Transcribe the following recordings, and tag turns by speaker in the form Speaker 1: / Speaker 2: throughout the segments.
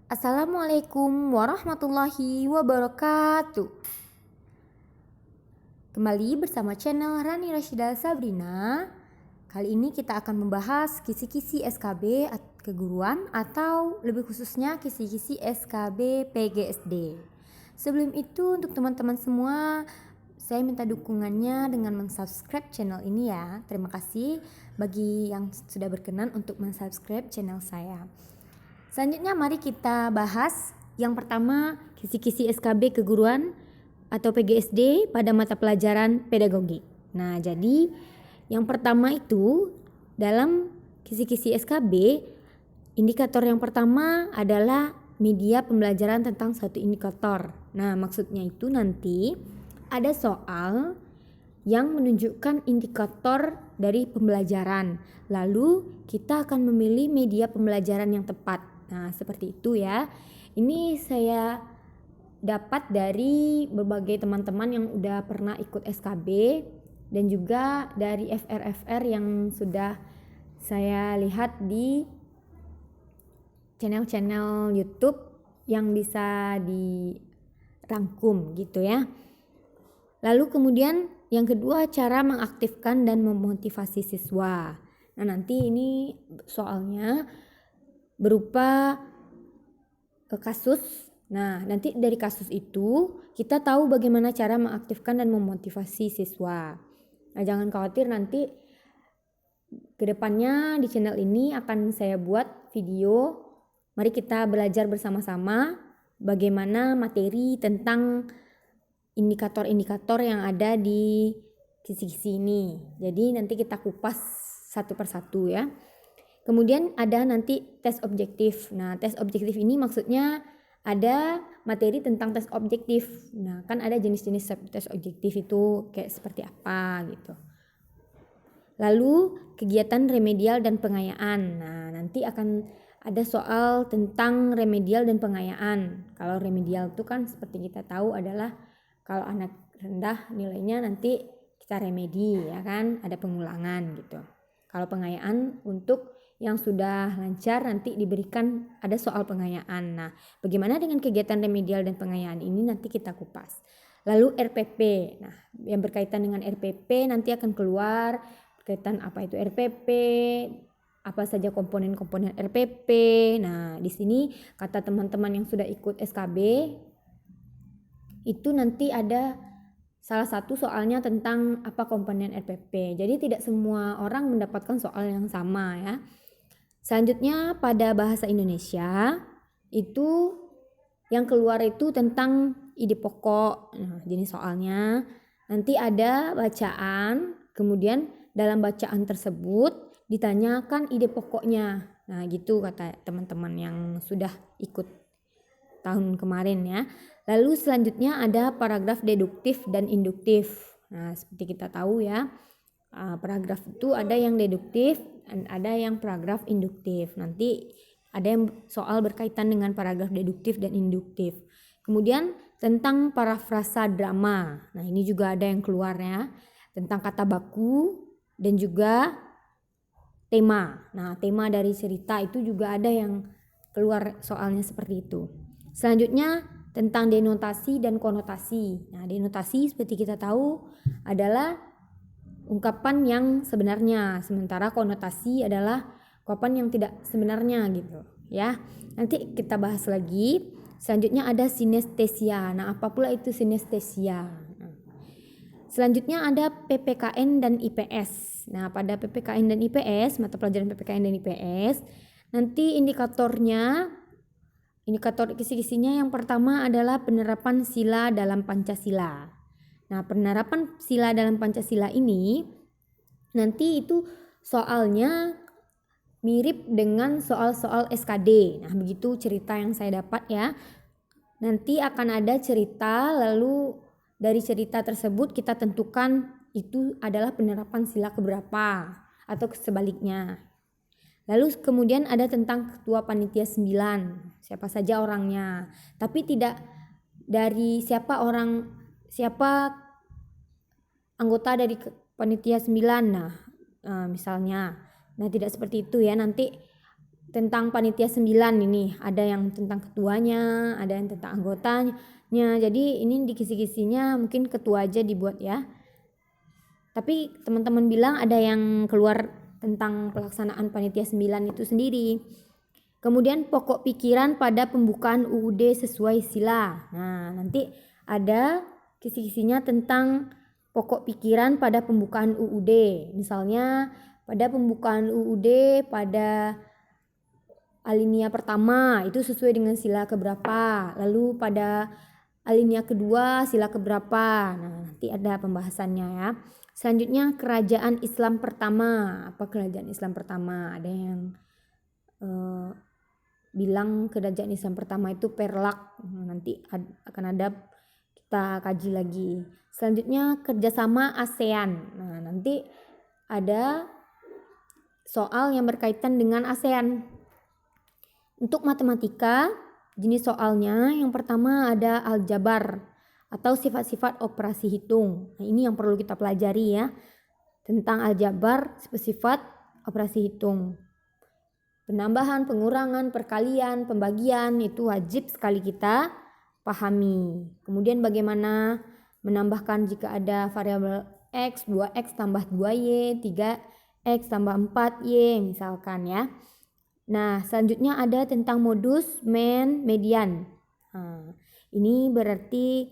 Speaker 1: Assalamualaikum warahmatullahi wabarakatuh. Kembali bersama channel Rani Rashida Sabrina. Kali ini kita akan membahas kisi-kisi SKB keguruan atau lebih khususnya kisi-kisi SKB PGSD. Sebelum itu untuk teman-teman semua, saya minta dukungannya dengan mensubscribe channel ini ya. Terima kasih bagi yang sudah berkenan untuk mensubscribe channel saya. Selanjutnya mari kita bahas yang pertama kisi-kisi SKB keguruan atau PGSD pada mata pelajaran pedagogi. Nah, jadi yang pertama itu dalam kisi-kisi SKB, indikator yang pertama adalah media pembelajaran tentang satu indikator. Nah, maksudnya itu nanti ada soal yang menunjukkan indikator dari pembelajaran. Lalu kita akan memilih media pembelajaran yang tepat. Nah, seperti itu ya. Ini saya dapat dari berbagai teman-teman yang udah pernah ikut SKB dan juga dari FR-FR yang sudah saya lihat di channel-channel YouTube yang bisa dirangkum gitu ya. Lalu kemudian yang kedua, cara mengaktifkan dan memotivasi siswa. Nah, nanti ini soalnya berupa kasus. Nah, nanti dari kasus itu kita tahu bagaimana cara mengaktifkan dan memotivasi siswa. Nah, jangan khawatir, nanti kedepannya di channel ini akan saya buat video. Mari kita belajar bersama-sama bagaimana materi tentang indikator-indikator yang ada di kisi-kisi ini. Jadi nanti kita kupas satu persatu ya. Kemudian ada nanti tes objektif. Nah, tes objektif ini maksudnya ada materi tentang tes objektif. Nah, kan ada jenis-jenis tes objektif itu kayak seperti apa gitu. Lalu kegiatan remedial dan pengayaan. Nah, nanti akan ada soal tentang remedial dan pengayaan. Kalau remedial itu kan seperti kita tahu adalah kalau anak rendah nilainya nanti kita remedi ya kan, ada pengulangan gitu. Kalau pengayaan untuk yang sudah lancar nanti diberikan ada soal pengayaan. Nah, bagaimana dengan kegiatan remedial dan pengayaan ini nanti kita kupas. Lalu RPP. Nah, yang berkaitan dengan RPP nanti akan keluar berkaitan apa itu RPP, apa saja komponen-komponen RPP. Nah, di sini kata teman-teman yang sudah ikut SKB itu nanti ada salah satu soalnya tentang apa komponen RPP. Jadi tidak semua orang mendapatkan soal yang sama ya. Selanjutnya pada bahasa Indonesia itu yang keluar itu tentang ide pokok. Nah, jenis soalnya nanti ada bacaan, kemudian dalam bacaan tersebut ditanyakan ide pokoknya. Nah, gitu kata teman-teman yang sudah ikut tahun kemarin ya. Lalu selanjutnya ada paragraf deduktif dan induktif. Nah, seperti kita tahu ya, paragraf itu ada yang deduktif dan ada yang paragraf induktif. Nanti ada yang soal berkaitan dengan paragraf deduktif dan induktif. Kemudian tentang parafrasa drama. Nah, ini juga ada yang keluar ya, tentang kata baku dan juga tema. Nah, tema dari cerita itu juga ada yang keluar soalnya seperti itu. Selanjutnya tentang denotasi dan konotasi. Nah, denotasi seperti kita tahu adalah ungkapan yang sebenarnya, sementara konotasi adalah ungkapan yang tidak sebenarnya gitu ya. Nanti kita bahas lagi. Selanjutnya ada sinestesia. Nah, apa pula itu sinestesia? Selanjutnya ada PPKN dan IPS. Nah, pada PPKN dan IPS, mata pelajaran PPKN dan IPS, nanti indikator kisi-kisinya yang pertama adalah penerapan sila dalam Pancasila. Nah, penerapan sila dalam Pancasila ini nanti itu soalnya mirip dengan soal-soal SKD. Nah, begitu cerita yang saya dapat ya. Nanti akan ada cerita, lalu dari cerita tersebut kita tentukan itu adalah penerapan sila keberapa atau sebaliknya. Lalu kemudian ada tentang ketua panitia 9, siapa saja orangnya. Tapi tidak dari siapa anggota dari panitia 9. Nah, misalnya. Nah, tidak seperti itu ya. Nanti tentang panitia 9 ini, ada yang tentang ketuanya, ada yang tentang anggotanya. Jadi ini di kisi-kisinya mungkin ketua aja dibuat ya. Tapi teman-teman bilang ada yang keluar tentang pelaksanaan panitia 9 itu sendiri. Kemudian pokok pikiran pada pembukaan UUD sesuai sila. Nah, nanti ada kisi-kisinya tentang pokok pikiran pada pembukaan UUD. Misalnya pada pembukaan UUD pada alinea pertama itu sesuai dengan sila keberapa, lalu pada alinea kedua sila keberapa. Nah, nanti ada pembahasannya ya. Selanjutnya kerajaan Islam pertama. Apa kerajaan Islam pertama? Ada yang bilang kerajaan Islam pertama itu Perlak. Nanti akan ada, kita kaji lagi. Selanjutnya kerjasama ASEAN. Nah, nanti ada soal yang berkaitan dengan ASEAN. Untuk matematika, jenis soalnya yang pertama ada aljabar atau sifat-sifat operasi hitung. Nah, ini yang perlu kita pelajari ya. Tentang aljabar, sifat-sifat operasi hitung. Penambahan, pengurangan, perkalian, pembagian itu wajib sekali kita pahami. Kemudian bagaimana menambahkan jika ada variabel X, 2X tambah 2Y, 3X tambah 4Y misalkan ya. Nah, selanjutnya ada tentang modus, median. Nah, ini berarti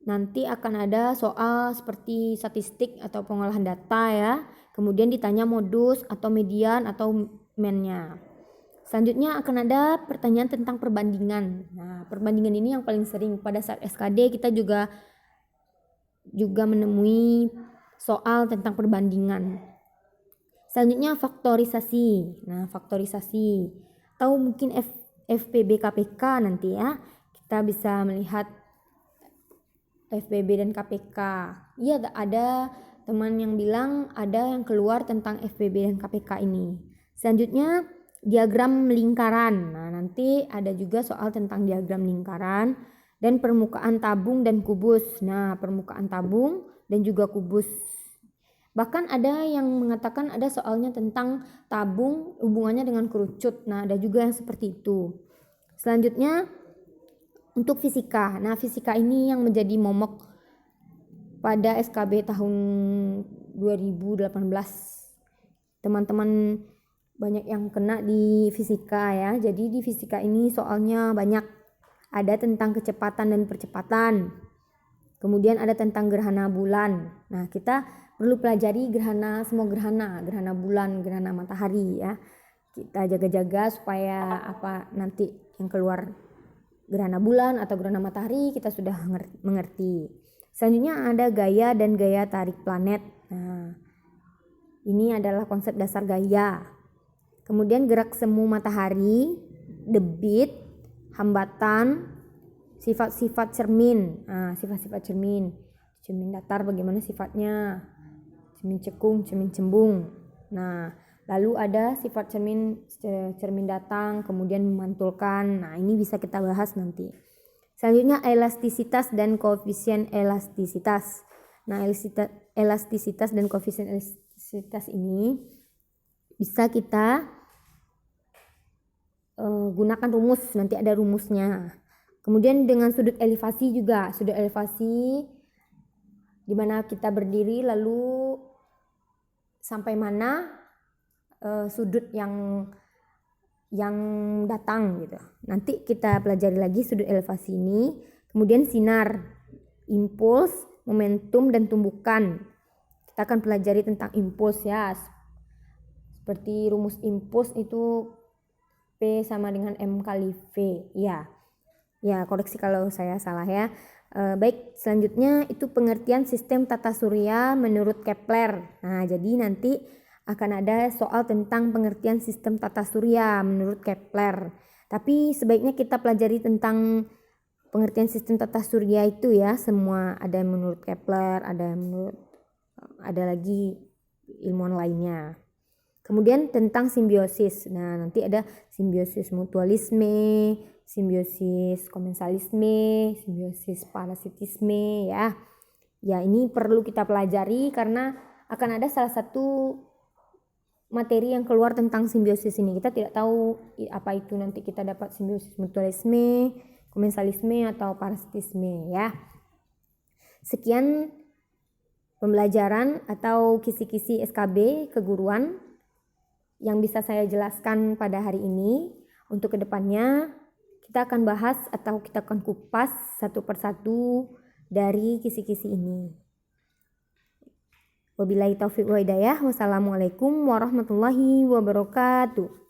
Speaker 1: nanti akan ada soal seperti statistik atau pengolahan data ya. Kemudian ditanya modus atau median atau mean-nya. Selanjutnya akan ada pertanyaan tentang perbandingan. Nah, perbandingan ini yang paling sering pada saat SKD kita juga menemui soal tentang perbandingan. Selanjutnya faktorisasi. Nah, faktorisasi atau mungkin FPB KPK nanti ya. Kita bisa melihat FPB dan KPK. Iya, ada teman yang bilang ada yang keluar tentang FPB dan KPK ini. Selanjutnya diagram lingkaran. Nah, nanti ada juga soal tentang diagram lingkaran dan permukaan tabung dan kubus. Nah, permukaan tabung dan juga kubus. Bahkan ada yang mengatakan ada soalnya tentang tabung hubungannya dengan kerucut. Nah, ada juga yang seperti itu. Selanjutnya untuk fisika. Nah, fisika ini yang menjadi momok pada SKB tahun 2018. Teman-teman banyak yang kena di fisika ya. Jadi di fisika ini soalnya banyak. Ada tentang kecepatan dan percepatan. Kemudian ada tentang gerhana bulan. Nah, kita perlu pelajari gerhana, semua gerhana bulan, gerhana matahari ya. Kita jaga-jaga supaya nanti yang keluar gerhana bulan atau gerhana matahari kita sudah mengerti. Selanjutnya ada gaya dan gaya tarik planet. Nah, ini adalah konsep dasar gaya. Kemudian gerak semu matahari, debit, hambatan, sifat-sifat cermin. Nah, sifat-sifat cermin. Cermin datar bagaimana sifatnya? Cermin cekung, cermin cembung. Nah, lalu ada sifat cermin datang, kemudian memantulkan. Nah, ini bisa kita bahas nanti. Selanjutnya elastisitas dan koefisien elastisitas. Nah, elastisitas dan koefisien elastisitas ini bisa kita gunakan rumus, nanti ada rumusnya. Kemudian dengan sudut elevasi juga, sudut elevasi di mana kita berdiri lalu sampai mana sudut yang datang gitu. Nanti kita pelajari lagi sudut elevasi ini. Kemudian sinar, impuls, momentum dan tumbukan. Kita akan pelajari tentang impuls ya. Seperti rumus impuls itu P sama dengan M kali V. Ya, koreksi kalau saya salah ya. Baik, selanjutnya itu pengertian sistem tata surya menurut Kepler. Nah, jadi nanti akan ada soal tentang pengertian sistem tata surya menurut Kepler. Tapi sebaiknya kita pelajari tentang pengertian sistem tata surya itu ya, semua ada menurut Kepler, ada lagi ilmuwan lainnya. Kemudian tentang simbiosis. Nah, nanti ada simbiosis mutualisme, simbiosis komensalisme, simbiosis parasitisme ya. Ya, ini perlu kita pelajari karena akan ada salah satu materi yang keluar tentang simbiosis ini. Kita tidak tahu apa itu nanti kita dapat simbiosis mutualisme, komensalisme atau parasitisme ya. Sekian pembelajaran atau kisi-kisi SKB keguruan yang bisa saya jelaskan pada hari ini. Untuk kedepannya kita akan bahas atau kita akan kupas satu persatu dari kisi-kisi ini. Wabillahi taufiq wa hidayah. Wassalamualaikum warahmatullahi wabarakatuh.